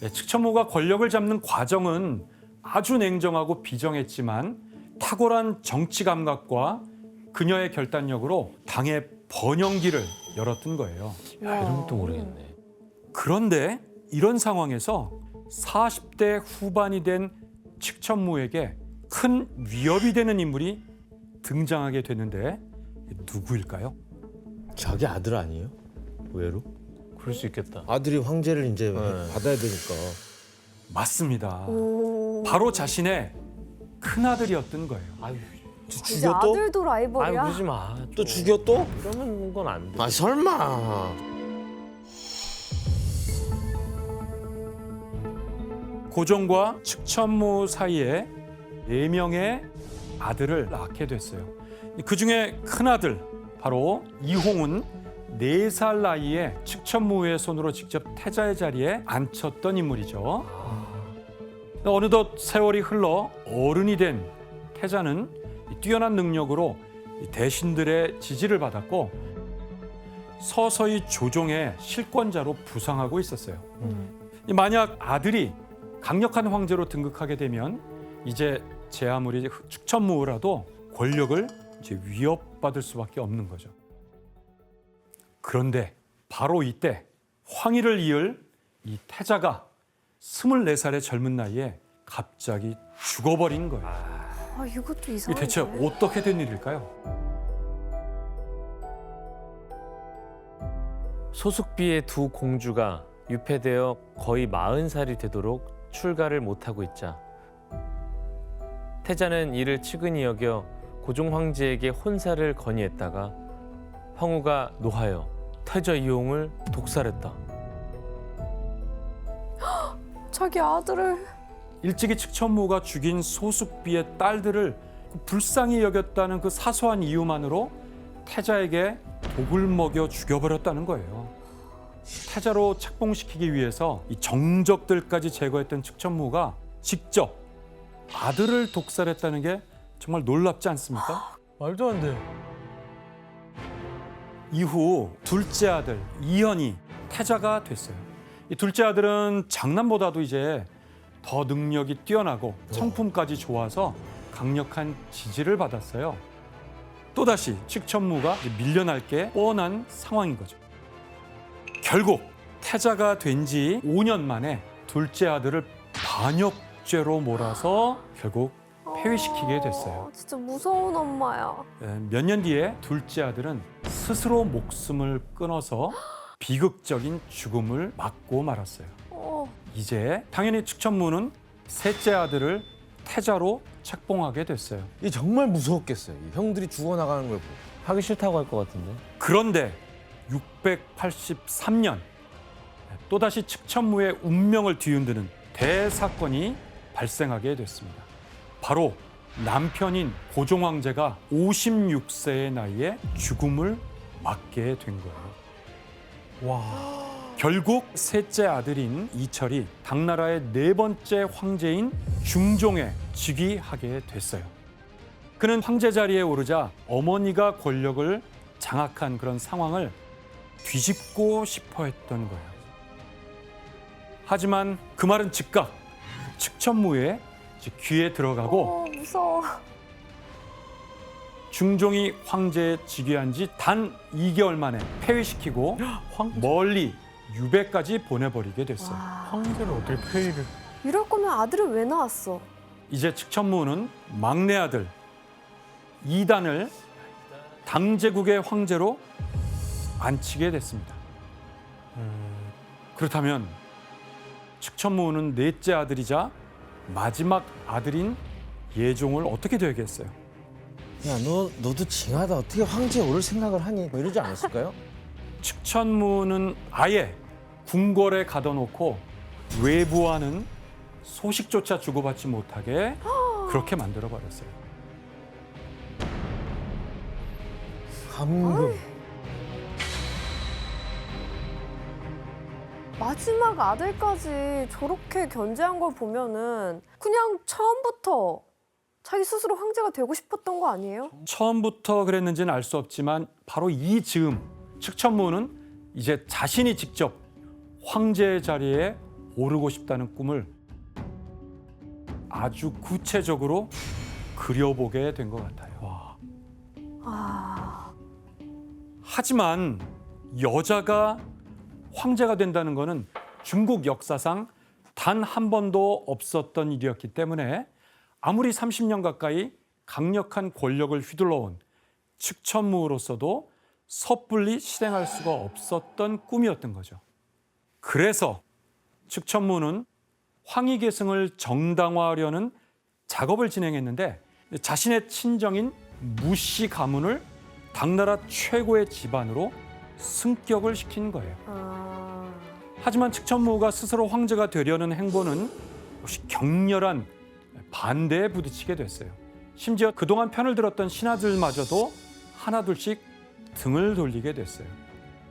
측천무가 권력을 잡는 과정은 아주 냉정하고 비정했지만 탁월한 정치 감각과 그녀의 결단력으로 당의 번영기를 열었던 거예요. 야, 이런 것도 모르겠네. 그런데 이런 상황에서 40대 후반이 된 측천무에게 큰 위협이 되는 인물이 등장하게 되는데 누구일까요? 자기 아들 아니에요? 의외로? 그럴 수 있겠다. 아들이 황제를 이제 네. 받아야 되니까. 맞습니다. 오. 바로 자신의 큰아들이었던 거예요. 아유, 이제 죽여 또? 아들도 아유 라이벌이야. 그러지 마. 또 죽여 또? 이러면 건 안 돼. 아 설마. 고종과 측천무 사이에 4명의 아들을 낳게 됐어요. 그중에 큰아들 바로 이홍은 4살 나이에 측천무의 손으로 직접 태자의 자리에 앉혔던 인물이죠. 어느덧 세월이 흘러 어른이 된 태자는 뛰어난 능력으로 대신들의 지지를 받았고 서서히 조종의 실권자로 부상하고 있었어요. 만약 아들이 강력한 황제로 등극하게 되면 이제 제 아무리 측천무라도 권력을 이제 위협받을 수밖에 없는 거죠. 그런데 바로 이때 황위를 이을 이 태자가 24살의 젊은 나이에 갑자기 죽어버린 거예요. 아, 이것도 이게 이상한데. 대체 어떻게 된 일일까요? 소숙비의 두 공주가 유폐되어 거의 40살이 되도록 출가를 못하고 있자 태자는 이를 측은히 여겨 고종 황제에게 혼사를 건의했다가 황후가 노하여 태자 이홍을 독살했다. 자기 아들을. 일찍이 측천무가 죽인 소숙비의 딸들을 불쌍히 여겼다는 그 사소한 이유만으로 태자에게 독을 먹여 죽여버렸다는 거예요. 태자로 착봉시키기 위해서 이 정적들까지 제거했던 측천무가 직접 아들을 독살했다는 게 정말 놀랍지 않습니까? 말도 안 돼. 이후 둘째 아들 이현이 태자가 됐어요. 이 둘째 아들은 장남보다도 이제 더 능력이 뛰어나고 성품까지 좋아서 강력한 지지를 받았어요. 또다시 측천무가 밀려날 게 뻔한 상황인 거죠. 결국 태자가 된 지 5년 만에 둘째 아들을 반역죄로 몰아서 결국 폐위시키게 됐어요. 진짜 무서운 엄마야. 몇 년 뒤에 둘째 아들은 스스로 목숨을 끊어서 비극적인 죽음을 맞고 말았어요. 이제 당연히 측천무는 셋째 아들을 태자로 책봉하게 됐어요. 이 정말 무서웠겠어요. 이 형들이 죽어나가는 걸 보고. 하기 싫다고 할 것 같은데. 그런데 683년 또다시 측천무의 운명을 뒤흔드는 대사건이 발생하게 됐습니다. 바로 남편인 고종 황제가 56세의 나이에 죽음을 맞게 된 거예요. 결국 셋째 아들인 이철이 당나라의 4번째 황제인 중종에 즉위하게 됐어요. 그는 황제 자리에 오르자 어머니가 권력을 장악한 그런 상황을 뒤집고 싶어 했던 거예요. 하지만 그 말은 즉각 측천무의 귀에 들어가고 무서워. 중종이 황제에 즉위한 지 단 2개월 만에 폐위시키고 멀리 유배까지 보내버리게 됐어요. 황제를 어떻게 폐위를? 이럴 거면 아들을 왜 낳았어? 이제 측천무는 막내 아들 이단을 당제국의 황제로 안치게 됐습니다. 그렇다면 측천무는 넷째 아들이자 마지막 아들인 예종을 어떻게 되겠어요? 야, 너도 징하다. 어떻게 황제에 오를 생각을 하니? 뭐 이러지 않았을까요? 측천무는 아예 궁궐에 가둬놓고 외부와는 소식조차 주고받지 못하게 그렇게 만들어버렸어요. 감금. 마지막 아들까지 저렇게 견제한 걸 보면은 그냥 처음부터 자기 스스로 황제가 되고 싶었던 거 아니에요? 처음부터 그랬는지는 알 수 없지만 바로 이 즈음 측천무는 이제 자신이 직접 황제의 자리에 오르고 싶다는 꿈을 아주 구체적으로 그려보게 된 것 같아요. 아, 하지만 여자가 황제가 된다는 것은 중국 역사상 단 한 번도 없었던 일이었기 때문에 아무리 30년 가까이 강력한 권력을 휘둘러온 측천무로서도 섣불리 실행할 수가 없었던 꿈이었던 거죠. 그래서 측천무는 황희계승을 정당화하려는 작업을 진행했는데 자신의 친정인 무씨 가문을 당나라 최고의 집안으로 승격을 시킨 거예요. 아, 하지만 측천무가 스스로 황제가 되려는 행보는 역시 격렬한 반대에 부딪히게 됐어요. 심지어 그동안 편을 들었던 신하들마저도 하나둘씩 등을 돌리게 됐어요.